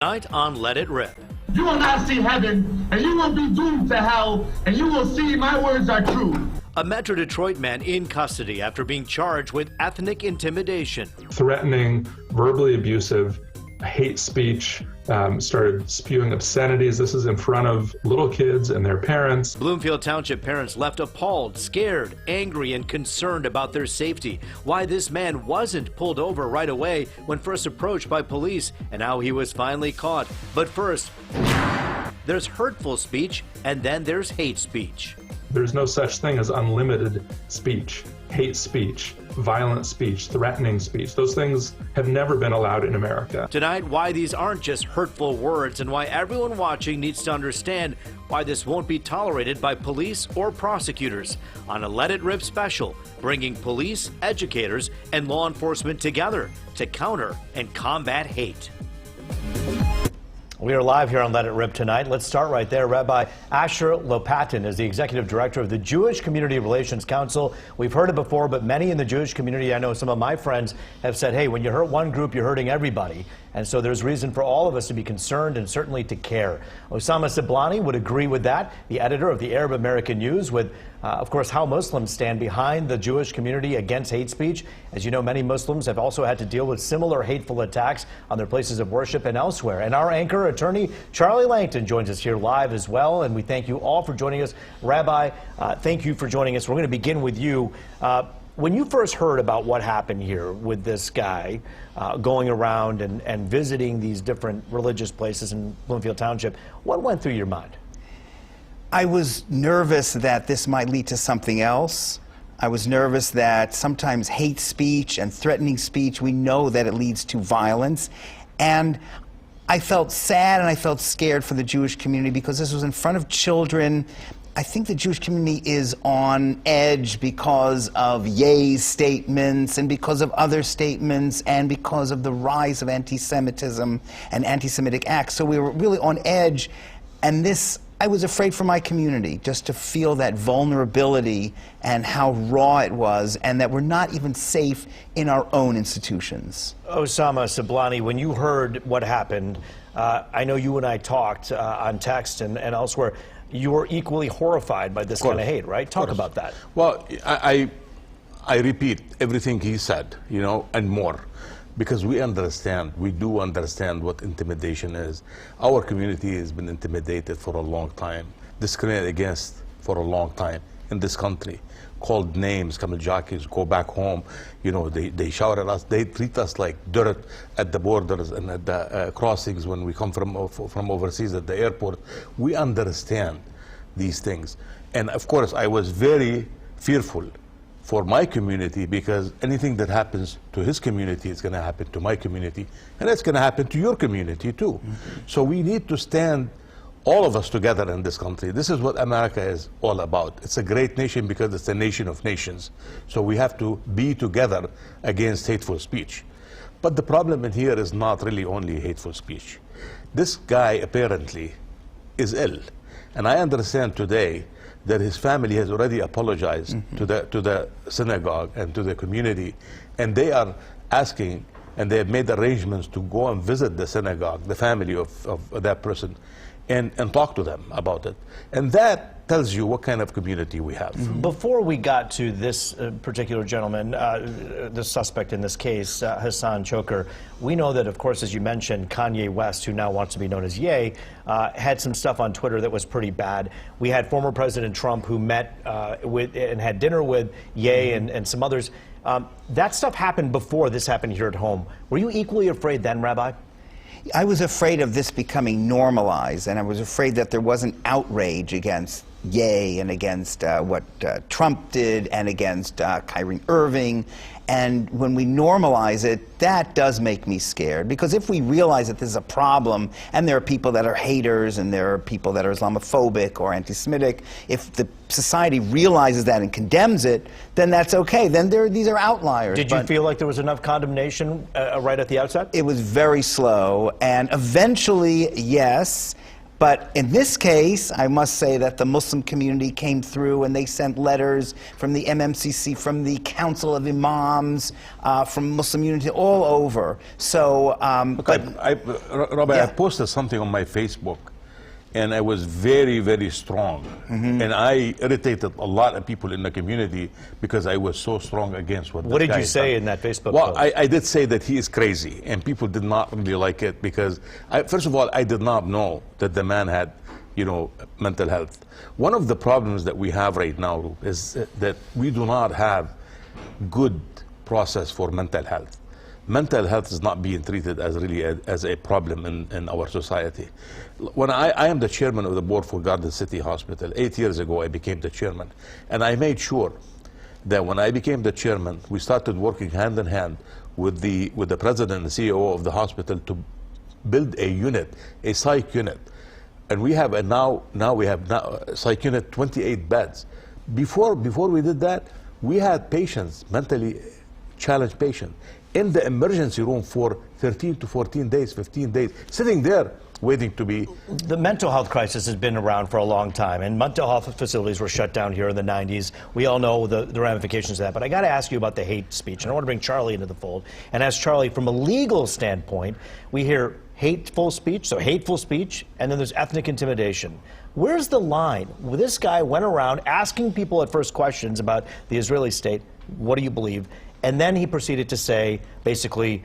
Tonight on Let It Rip. You will not see heaven, and you will be doomed to hell, and you will see my words are true. A Metro Detroit man in custody after being charged with ethnic intimidation. Threatening, verbally abusive, hate speech, started spewing obscenities. This is in front of little kids and their parents. Bloomfield Township parents left appalled, scared, angry, and concerned about their safety. Why this man wasn't pulled over right away when first approached by police, and how he was finally caught. But first, there's hurtful speech, and then there's hate speech. There's no such thing as unlimited speech, hate speech, violent speech, threatening speech. Those things have never been allowed in America. Tonight, why these aren't just hurtful words and why everyone watching needs to understand why this won't be tolerated by police or prosecutors on a Let It Rip special, bringing police, educators, and law enforcement together to counter and combat hate. We are live here on Let It Rip tonight. Let's start right there. Rabbi Asher Lopatin is the executive director of the Jewish Community Relations Council. We've heard it before, but many in the Jewish community, I know some of my friends have said, hey, when you hurt one group, you're hurting everybody. And so there's reason for all of us to be concerned and certainly to care. Osama Siblani would agree with that, the editor of the Arab American News, with, of course, how Muslims stand behind the Jewish community against hate speech. As you know, many Muslims have also had to deal with similar hateful attacks on their places of worship and elsewhere. And our anchor, attorney Charlie Langton, joins us here live as well, and we thank you all for joining us. Rabbi, thank you for joining us. We're going to begin with you. When you first heard about what happened here with this guy going around and visiting these different religious places in Bloomfield Township, what went through your mind? I was nervous that this might lead to something else. I was nervous that sometimes hate speech and threatening speech, we know that it leads to violence. And I felt sad and I felt scared for the Jewish community because this was in front of children. I think the Jewish community is on edge because of Ye's statements and because of other statements and because of the rise of anti-Semitism and anti-Semitic acts. So we were really on edge, and I was afraid for my community, just to feel that vulnerability and how raw it was, and that we're not even safe in our own institutions. Osama Siblani, when you heard what happened, I know you and I talked on text and elsewhere. You were equally horrified by this kind of hate, right? Talk about that. Well, I repeat everything he said, you know, and more, because we do understand what intimidation is. Our community has been intimidated for a long time, discriminated against for a long time in this country, called names, camel jockeys, go back home. You know, they shout at us, they treat us like dirt at the borders and at the crossings when we come from overseas at the airport. We understand these things. And of course, I was very fearful for my community, because anything that happens to his community is going to happen to my community, and it's going to happen to your community too. Mm-hmm. So we need to stand, all of us, together in this country. This is what America is all about. It's a great nation because it's a nation of nations. So we have to be together against hateful speech. But the problem in here is not really only hateful speech. This guy apparently is ill. And I understand today that his family has already apologized to the synagogue and to the community, and they are asking, and they have made arrangements to go and visit the synagogue, the family of that person, and talk to them about it. And that tells you what kind of community we have. Before we got to this particular gentleman, the suspect in this case, Hassan Choker, we know that, of course, as you mentioned, Kanye West, who now wants to be known as Ye, had some stuff on Twitter that was pretty bad. We had former President Trump who met with and had dinner with Ye and some others. That stuff happened before this happened here at home. Were you equally afraid then, Rabbi? I was afraid of this becoming normalized, and I was afraid that there wasn't outrage against Ye and against what Trump did and against Kyrie Irving. And when we normalize it, that does make me scared, because if we realize that this is a problem and there are people that are haters and there are people that are Islamophobic or anti-Semitic, if the society realizes that and condemns it, then that's okay. Then these are outliers. Did you feel like there was enough condemnation right at the outset? It was very slow, and eventually, yes. But in this case, I must say that the Muslim community came through and they sent letters from the MMCC, from the Council of Imams, from Muslim unity all over. So, Rabbi, I posted something on my Facebook, and I was very, very strong. And I irritated a lot of people in the community because I was so strong against what What this did guy you has say done. in that Facebook Well, post? I did say that he is crazy, and people did not really like it because, first of all, I did not know that the man had, mental health. One of the problems that we have right now is that we do not have good process for mental health. Mental health is not being treated as really as a problem in our society. When I am the chairman of the board for Garden City Hospital, 8 years ago I became the chairman, and I made sure that when I became the chairman, we started working hand in hand with the president and the CEO of the hospital to build a unit, a psych unit, and we have now we have psych unit 28 beds. Before we did that, we had patients, mentally challenged patients, in the emergency room for 13 to 14 days, 15 days, sitting there waiting to be... The mental health crisis has been around for a long time, and mental health facilities were shut down here in the 90s. We all know the ramifications of that, but I got to ask you about the hate speech, and I want to bring Charlie into the fold and ask Charlie, from a legal standpoint, we hear hateful speech, so hateful speech, and then there's ethnic intimidation. Where's the line? Well, this guy went around asking people at first questions about the Israeli state, what do you believe? And then he proceeded to say, basically,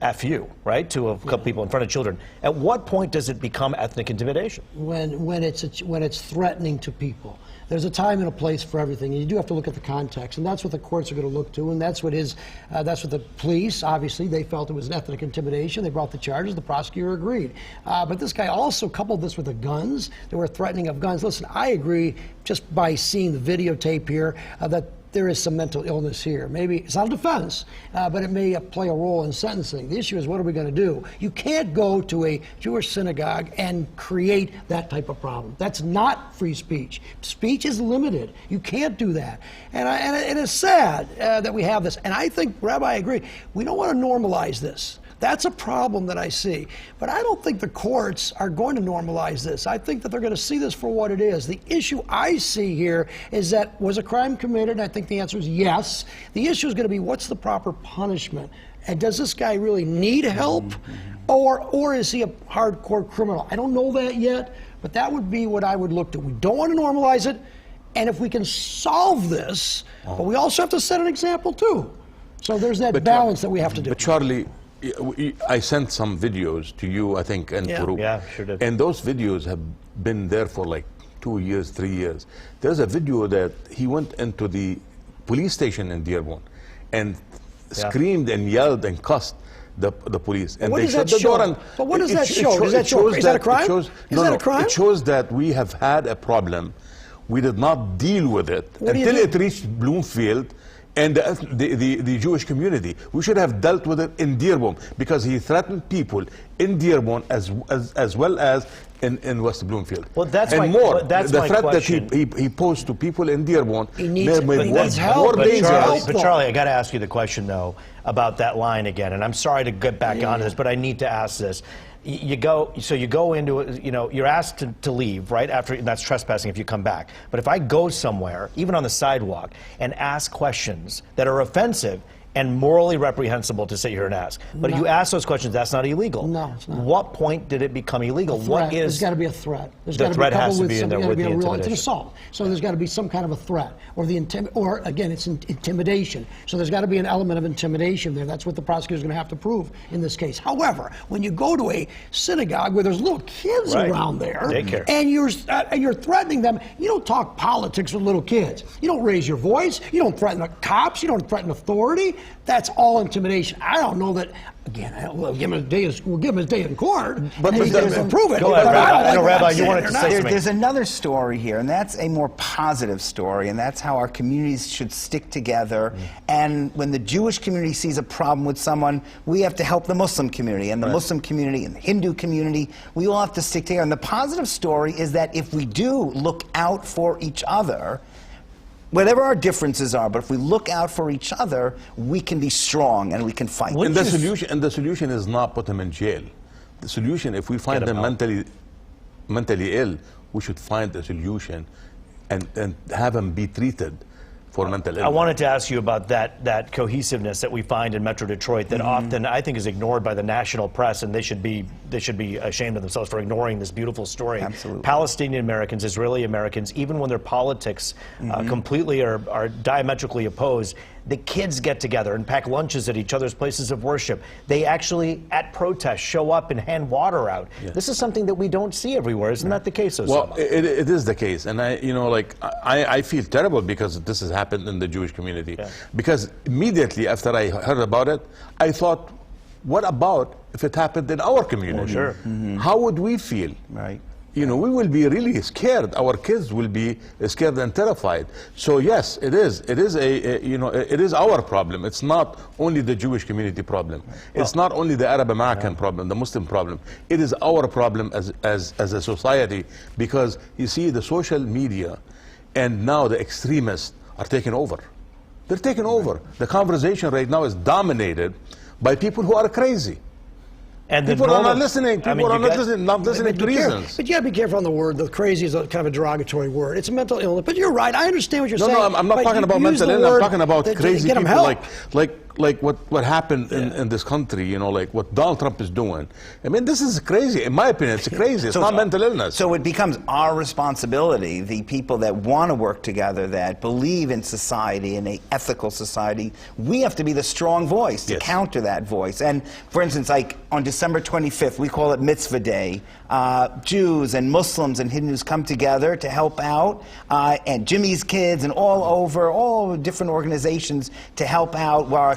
F you, right, to a couple people in front of children. At what point does it become ethnic intimidation? When it's threatening to people. There's a time and a place for everything, and you do have to look at the context, and that's what the courts are going to look to, and that's what the police, obviously, they felt it was an ethnic intimidation. They brought the charges. The prosecutor agreed. But this guy also coupled this with the guns. They were threatening of guns. Listen, I agree, just by seeing the videotape here, that there is some mental illness here. Maybe it's not a defense, but it may play a role in sentencing. The issue is, what are we going to do? You can't go to a Jewish synagogue and create that type of problem. That's not free speech. Speech is limited. You can't do that. And it is sad that we have this. And I think, Rabbi, I agree. We don't want to normalize this. That's a problem that I see. But I don't think the courts are going to normalize this. I think that they're going to see this for what it is. The issue I see here is that, was a crime committed? I think the answer is yes. The issue is going to be, what's the proper punishment? And does this guy really need help? Or is he a hardcore criminal? I don't know that yet, but that would be what I would look to. We don't want to normalize it. And if we can solve this, but we also have to set an example too. So there's that balance that we have to do. But Charlie, I sent some videos to you, I think, and to Rup. Yeah, sure did. And those videos have been there for like 2 years, 3 years. There's a video that he went into the police station in Dearborn and screamed and yelled and cussed the police. And what they does that shut the door. show? And But what does that show? Does that show? Is that a crime? Is that a crime? It shows that we have had a problem. We did not deal with it until it reached Bloomfield and the Jewish community. We should have dealt with it in Dearborn, because he threatened people in Dearborn as well as in West Bloomfield. Well, that's and my, more. that's the my threat question. that he posed to people in Dearborn. He needs help. More But dangerous. But Charlie, I got to ask you the question though about that line again, and I'm sorry to get back on this, but I need to ask this. You go into it, you're asked to leave right after, and that's trespassing if you come back. But if I go somewhere, even on the sidewalk, and ask questions that are offensive and morally reprehensible to sit here and ask, but you ask those questions, that's not illegal. No, it's not. What point did it become illegal? What is? There's got to be a threat. There's The got to threat be has coupled to with be in there something. with Got to the be a real. It's an intimidation. assault. So there's got to be some kind of a threat, or again, it's intimidation. So there's got to be an element of intimidation there. That's what the prosecutor's going to have to prove in this case. However, when you go to a synagogue where there's little kids around there, Daycare. and you're threatening them, you don't talk politics with little kids. You don't raise your voice. You don't threaten the cops. You don't threaten authority. That's all intimidation. I don't know that. Again, we'll give him a day in court, But and he's going to prove it. Go ahead, But I don't Rabbi. I know, like Rabbi, what I'm you wanted saying to or say not. something. There's another story here, and that's a more positive story, and that's how our communities should stick together. And when the Jewish community sees a problem with someone, we have to help the Muslim community, and the Muslim community and the Hindu community. We all have to stick together. And the positive story is that if we do look out for each other, whatever our differences are, but if we look out for each other, we can be strong and we can fight. And the solution is not put them in jail. The solution, if we find them mentally mentally ill, we should find a solution and have them be treated for mental illness. I wanted to ask you about that cohesiveness that we find in Metro Detroit that often I think is ignored by the national press, and they should be ashamed of themselves for ignoring this beautiful story. Absolutely. Palestinian Americans, Israeli Americans, even when their politics completely are diametrically opposed, the kids get together and pack lunches at each other's places of worship. They actually, at protests, show up and hand water out. Yes. This is something that we don't see everywhere. Isn't that the case, Osama? Well, it is the case, and I feel terrible because this has happened in the Jewish community. Yeah. Because immediately after I heard about it, I thought, what about if it happened in our community? Well, sure. How would we feel? Right. We will be really scared. Our kids will be scared and terrified. So yes, it is. It is it is our problem. It's not only the Jewish community problem. It's not only the Arab American problem, the Muslim problem. It is our problem as a society, because you see the social media, and now the extremists are taking over. They're taking over. The conversation right now is dominated by people who are crazy. And the People are normal- not listening. I mean, People are you not listening to reasons. But you got to be careful on the word. The crazy is a kind of a derogatory word. It's a mental illness. But you're right. I understand what you're saying. No, I'm not but talking you about use mental the illness. I'm word talking about to crazy get 'em people help. like what happened in this country, like what Donald Trump is doing. I mean, this is crazy. In my opinion, it's crazy. It's not mental illness. So it becomes our responsibility, the people that want to work together, that believe in society, in an ethical society, we have to be the strong voice to Yes. counter that voice. And for instance, like on December 25th, we call it Mitzvah Day. Jews and Muslims and Hindus come together to help out, and Jimmy's Kids and all different organizations to help out while our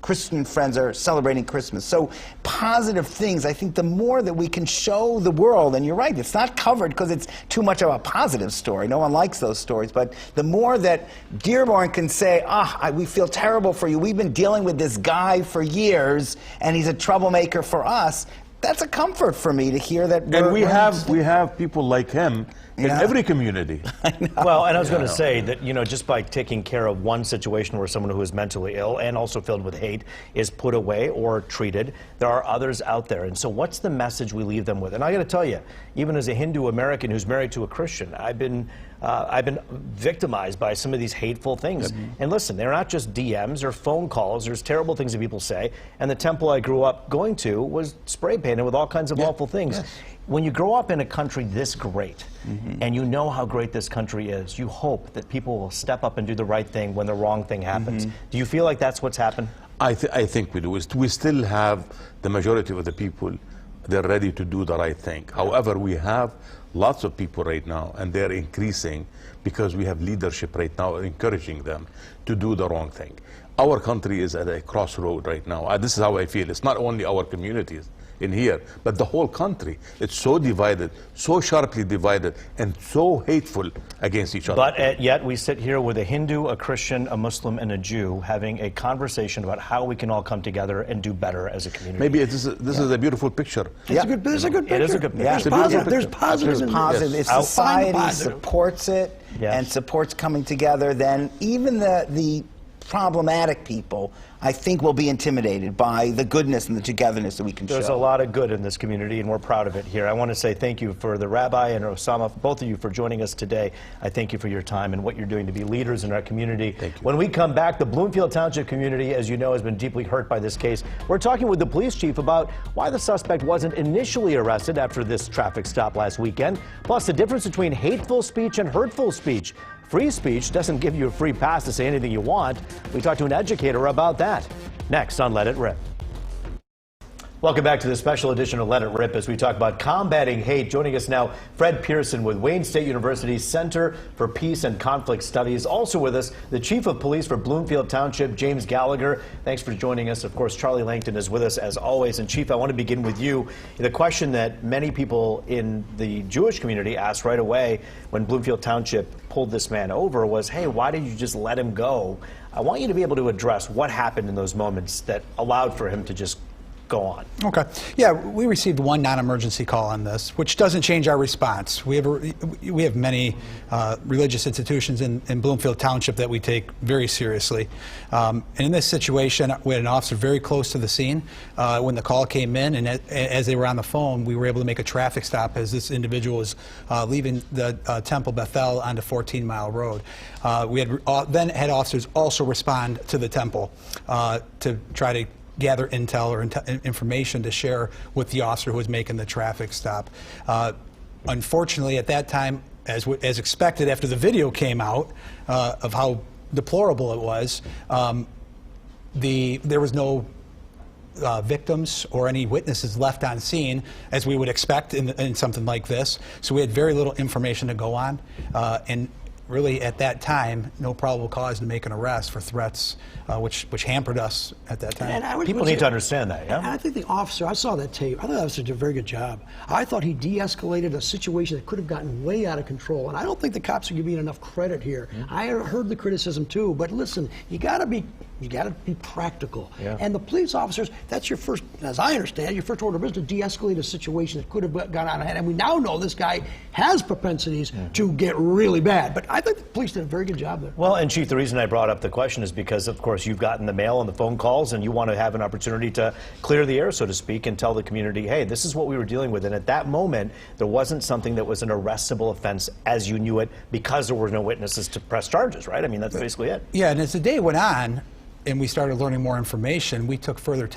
Christian friends are celebrating Christmas. So positive things. I think the more that we can show the world, and you're right, it's not covered because it's too much of a positive story. No one likes those stories. But the more that Dearborn can say, we feel terrible for you. We've been dealing with this guy for years, and he's a troublemaker for us. That's a comfort for me to hear that. And we have people like him in Yeah. every community. Well, and I was going to say that, just by taking care of one situation where someone who is mentally ill and also filled with hate is put away or treated, there are others out there. And so what's the message we leave them with? And I got to tell you, even as a Hindu American who's married to a Christian, I've been victimized by some of these hateful things. And listen, they're not just DMs or phone calls. There's terrible things that people say. And the temple I grew up going to was spray painted with all kinds of awful things. Yes. When you grow up in a country this great, and you know how great this country is, you hope that people will step up and do the right thing when the wrong thing happens. Do you feel like that's what's happened? I think we do. We still have the majority of the people, they're ready to do the right thing. However, we have lots of people right now, and they're increasing because we have leadership right now encouraging them to do the wrong thing. Our country is at a crossroad right now. This is how I feel. It's not only our communities in here, but the whole country. It's so divided, so sharply divided, and so hateful against each other. But yet we sit here with a Hindu, a Christian, a Muslim, and a Jew having a conversation about how we can all come together and do better as a community. Maybe this is a beautiful picture. It's a good picture. It is a good picture. There's It's a beautiful positive. There's picture. positive. There's in positive. this. If I'll find the society positive. supports it Yes. and supports coming together, then even the problematic people, I think, will be intimidated by the goodness and the togetherness that we can There's show. a lot of good in this community, and we're proud of it here. I want to say thank you for the Rabbi and Osama, both of you, for joining us today. I thank you for your time and what you're doing to be leaders in our community. Thank you. When we come back, the Bloomfield Township community, as you know, has been deeply hurt by this case. We're talking with the police chief about why the suspect wasn't initially arrested after this traffic stop last weekend, plus the difference between hateful speech and hurtful speech. Free speech doesn't give you a free pass to say anything you want. We talked to an educator about that. Next on Let It Rip. Welcome back to the special edition of Let It Rip as we talk about combating hate. Joining us now, Fred Pearson with Wayne State University's Center for Peace and Conflict Studies. Also with us, the Chief of Police for Bloomfield Township, James Gallagher. Thanks for joining us. Of course, Charlie Langton is with us as always. And Chief, I want to begin with you. The question that many people in the Jewish community asked right away when Bloomfield Township pulled this man over was, hey, why did you just let him go? I want you to be able to address what happened in those moments that allowed for him to just go on. Okay. Yeah, we received one non-emergency call on this, which doesn't change our response. We have many religious institutions in Bloomfield Township that we take very seriously. And in this situation, we had an officer very close to the scene when the call came in, and as they were on the phone, we were able to make a traffic stop as this individual was leaving the Temple Bethel onto 14 Mile Road. We had then had officers also respond to the Temple to try to gather intel or information to share with the officer who was making the traffic stop. Unfortunately, at that time, as expected, after the video came out of how deplorable it was, there was no victims or any witnesses left on scene, as we would expect in something like this. So we had very little information to go on, and really at that time, no probable cause to make an arrest for threats, which hampered us at that time. And People need to understand that, yeah? And I think the officer, I saw that tape, I thought the officer did a very good job. I thought he de-escalated a situation that could have gotten way out of control, and I don't think the cops are giving enough credit here. I heard the criticism too, but listen, you gotta be practical. Yeah. And the police officers, that's your first, as I understand, your first order of business to de-escalate a situation that could have gone out of hand. And we now know this guy has propensities to get really bad. But I think the police did a very good job there. Well, and Chief, the reason I brought up the question is because, of course, you've gotten the mail and the phone calls, and you want to have an opportunity to clear the air, so to speak, and tell the community, hey, this is what we were dealing with. And at that moment, there wasn't something that was an arrestable offense as you knew it, because there were no witnesses to press charges, right? I mean, that's basically it. Yeah, and as the day went on, and we started learning more information, we took further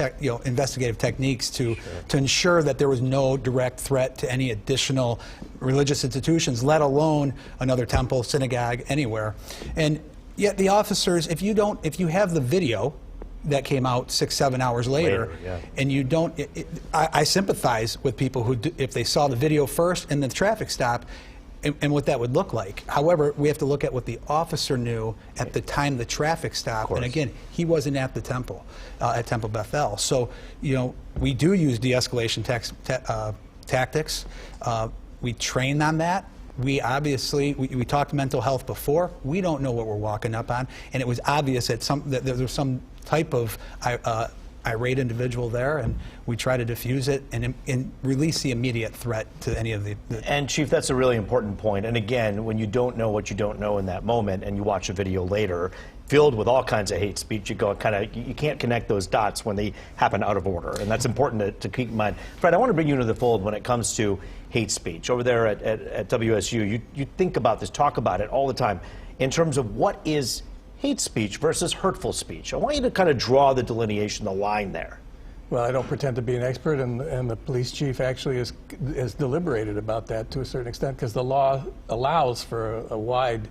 investigative techniques to ensure that there was no direct threat to any additional religious institutions, let alone another temple, synagogue, anywhere. And yet the officers, if you have the video that came out 6-7 hours later and you don't, I sympathize with people who, if they saw the video first and the traffic stop, and what that would look like. However, we have to look at what the officer knew at the time the traffic stopped. And again, he wasn't at the temple, at Temple Bethel. So, we do use de-escalation tactics. We train on that. We obviously, we talked mental health before. We don't know what we're walking up on. And it was obvious that there was some type of irate individual there, and we try to diffuse it and release the immediate threat to any of the... And Chief, that's a really important point. And again, when you don't know what you don't know in that moment, and you watch a video later filled with all kinds of hate speech, you can't connect those dots when they happen out of order, and that's important to keep in mind. Fred, I want to bring you into the fold when it comes to hate speech. Over there at WSU, you think about this, talk about it all the time in terms of what is hate speech versus hurtful speech. I want you to kind of draw the delineation, the line there. Well, I don't pretend to be an expert, and the police chief actually is deliberated about that to a certain extent, because the law allows for a wide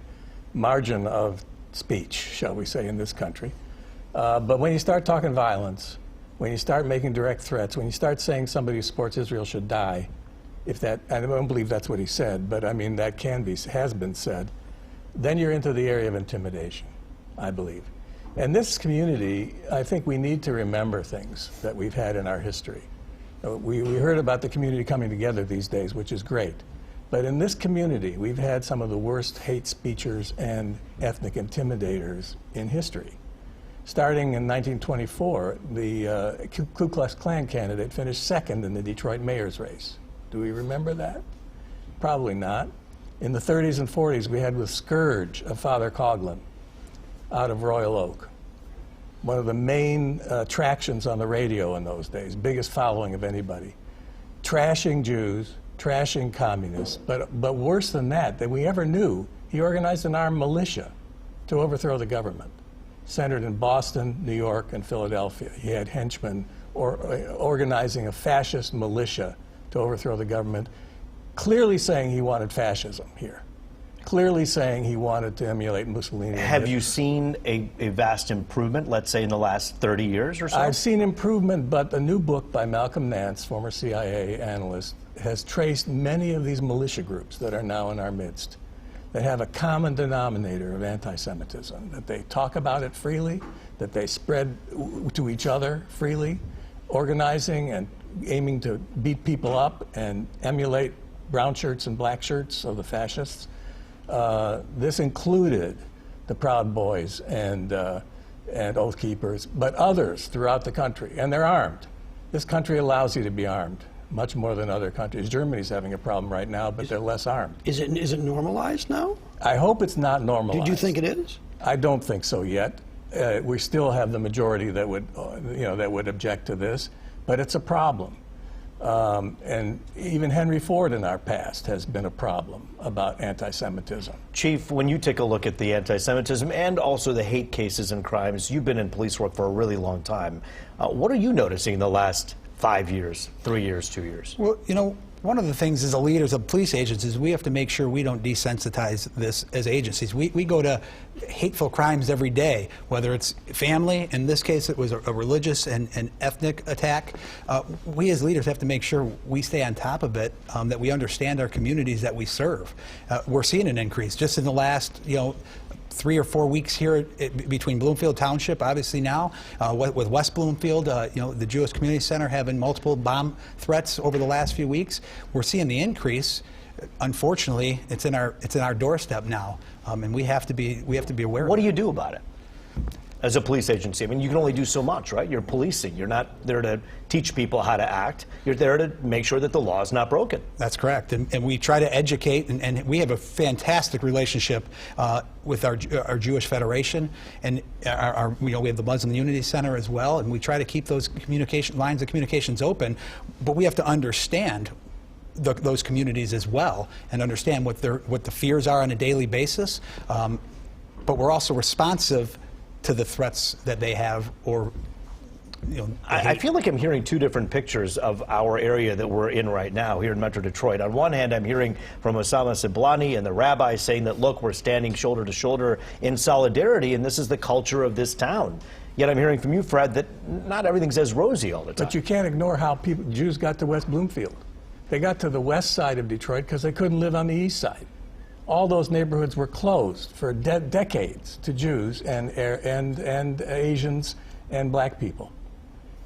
margin of speech, shall we say, in this country. But when you start talking violence, when you start making direct threats, when you start saying somebody who supports Israel should die, I don't believe that's what he said, but I mean that has been said, then you're into the area of intimidation, I believe. And this community, I think we need to remember things that we've had in our history. We heard about the community coming together these days, which is great. But in this community, we've had some of the worst hate speechers and ethnic intimidators in history. Starting in 1924, the Ku Klux Klan candidate finished second in the Detroit mayor's race. Do we remember that? Probably not. In the 30s and 40s, we had with Scourge of Father Coughlin out of Royal Oak. One of the main attractions on the radio in those days, biggest following of anybody. Trashing Jews, trashing communists, but worse than that we ever knew, he organized an armed militia to overthrow the government, centered in Boston, New York, and Philadelphia. He had henchmen organizing a fascist militia to overthrow the government, clearly saying he wanted fascism here. Clearly saying he wanted to emulate Mussolini. Have you seen a vast improvement, let's say, in the last 30 years or so? I've seen improvement, but a new book by Malcolm Nance, former CIA analyst, has traced many of these militia groups that are now in our midst, that have a common denominator of anti-Semitism, that they talk about it freely, that they spread to each other freely, organizing and aiming to beat people up and emulate brown shirts and black shirts of the fascists. This included the Proud Boys and Oath Keepers, but others throughout the country, and they're armed. This country allows you to be armed, much more than other countries. Germany's having a problem right now, but they're less armed. Is it normalized now? I hope it's not normalized. Do you think it is? I don't think so yet. We still have the majority that would, that would object to this, but it's a problem. And even Henry Ford in our past has been a problem about anti-Semitism. Chief, when you take a look at the anti-Semitism and also the hate cases and crimes, you've been in police work for a really long time. What are you noticing in the last 5 years, 3 years, 2 years? Well, one of the things as the leaders of police agencies, we have to make sure we don't desensitize this as agencies. We go to hateful crimes every day, whether it's family, in this case it was a religious and ethnic attack. We as leaders have to make sure we stay on top of it, that we understand our communities that we serve. We're seeing an increase just in the last, 3 or 4 weeks here between Bloomfield Township, obviously now, with West Bloomfield, the Jewish Community Center having multiple bomb threats over the last few weeks. We're seeing the increase. Unfortunately, it's in our doorstep now, and we have to be aware. What do you do about it as a police agency? I mean, you can only do so much, right? You're policing. You're not there to teach people how to act. You're there to make sure that the law is not broken. That's correct, and we try to educate, and we have a fantastic relationship with our Jewish Federation, and we have the Muslim Unity Center as well, and we try to keep those lines of communications open, but we have to understand those communities as well, and understand what the fears are on a daily basis, but we're also responsive to the threats that they have, or I feel like I'm hearing two different pictures of our area that we're in right now here in Metro Detroit. On one hand, I'm hearing from Osama Siblani and the rabbi saying that, look, we're standing shoulder to shoulder in solidarity, and this is the culture of this town. Yet I'm hearing from you, Fred, that not everything's as rosy all the time. But you can't ignore how Jews got to West Bloomfield. They got to the west side of Detroit because they couldn't live on the east side. All those neighborhoods were closed for decades to Jews and Asians and black people.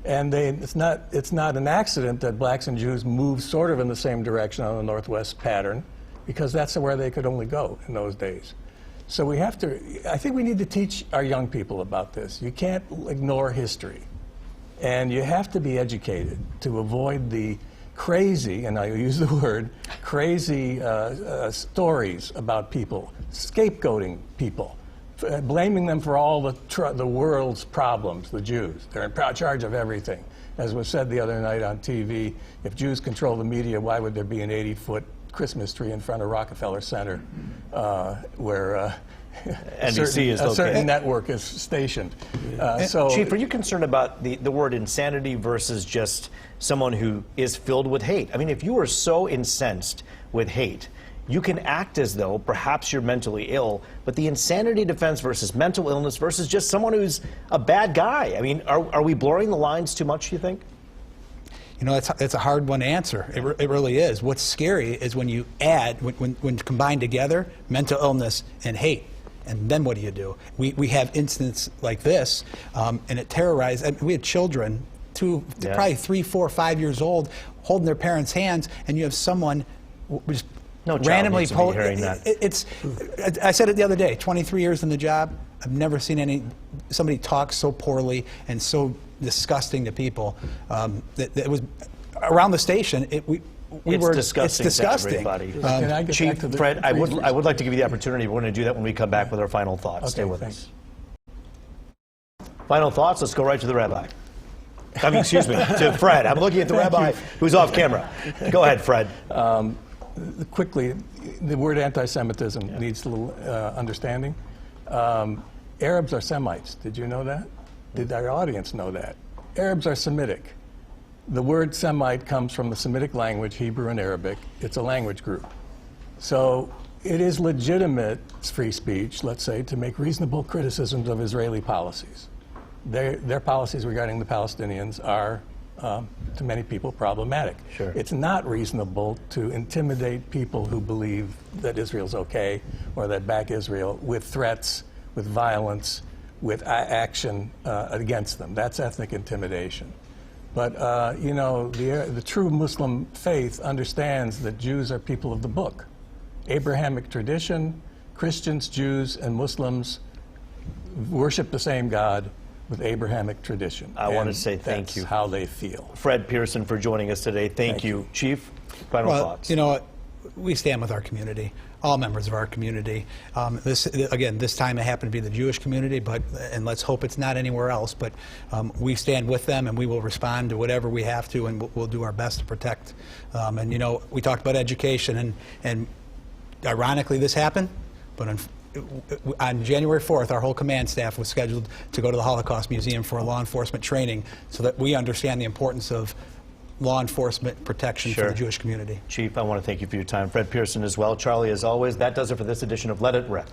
And it's not an accident that blacks and Jews moved sort of in the same direction on the northwest pattern, because that's where they could only go in those days. So I think we need to teach our young people about this. You can't ignore history. And you have to be educated to avoid the crazy, and I use the word, crazy stories about people, scapegoating people, blaming them for all the world's problems, the Jews. They're in charge of everything. As was said the other night on TV, if Jews control the media, why would there be an 80-foot Christmas tree in front of Rockefeller Center where NBC is located. A certain network is stationed. Chief, are you concerned about the word insanity versus just someone who is filled with hate? I mean, if you are so incensed with hate, you can act as though perhaps you're mentally ill, but the insanity defense versus mental illness versus just someone who's a bad guy, I mean, are we blurring the lines too much, do you think? It's a hard one to answer. It really is. What's scary is when you add, when combined together, mental illness and hate. And then what do? We have incidents like this, and it terrorized. I mean, we had children, probably 3, 4, 5 years old, holding their parents' hands, and you have someone just randomly hearing that. I said it the other day. 23 years in the job, I've never seen somebody talk so poorly and so disgusting to people. That was around the station. It's disgusting to everybody. Can I get Chief, back to the Fred, I would like to give you the opportunity. We're going to do that when we come back with our final thoughts. Stay with us. Final thoughts. Let's go right to the rabbi. I mean, excuse me, to Fred. I'm looking at the rabbi who's off camera. Go ahead, Fred. Quickly, the word anti-Semitism needs a little understanding. Arabs are Semites. Did you know that? Did our audience know that? Arabs are Semitic. The word Semite comes from the Semitic language, Hebrew and Arabic. It's a language group. So it is legitimate free speech, let's say, to make reasonable criticisms of Israeli policies. Their policies regarding the Palestinians are, to many people, problematic. Sure. It's not reasonable to intimidate people who believe that Israel's okay or that back Israel with threats, with violence, with action against them. That's ethnic intimidation. But, the true Muslim faith understands that Jews are people of the book. Abrahamic tradition, Christians, Jews, and Muslims worship the same God, with Abrahamic tradition. I want to And say thank that's you. how they feel. Fred Pearson for joining us today. Thank you. Chief, final Well, thoughts. you know what? We stand with our community, all members of our community. This time it happened to be the Jewish community, and let's hope it's not anywhere else. But we stand with them, and we will respond to whatever we have to, and we'll do our best to protect. And you know, we talked about education, and ironically, this happened, but on January 4th, our whole command staff was scheduled to go to the Holocaust Museum for a law enforcement training, so that we understand the importance of law enforcement protection for the Jewish community. Chief, I want to thank you for your time. Fred Pearson as well. Charlie, as always, that does it for this edition of Let It Rip.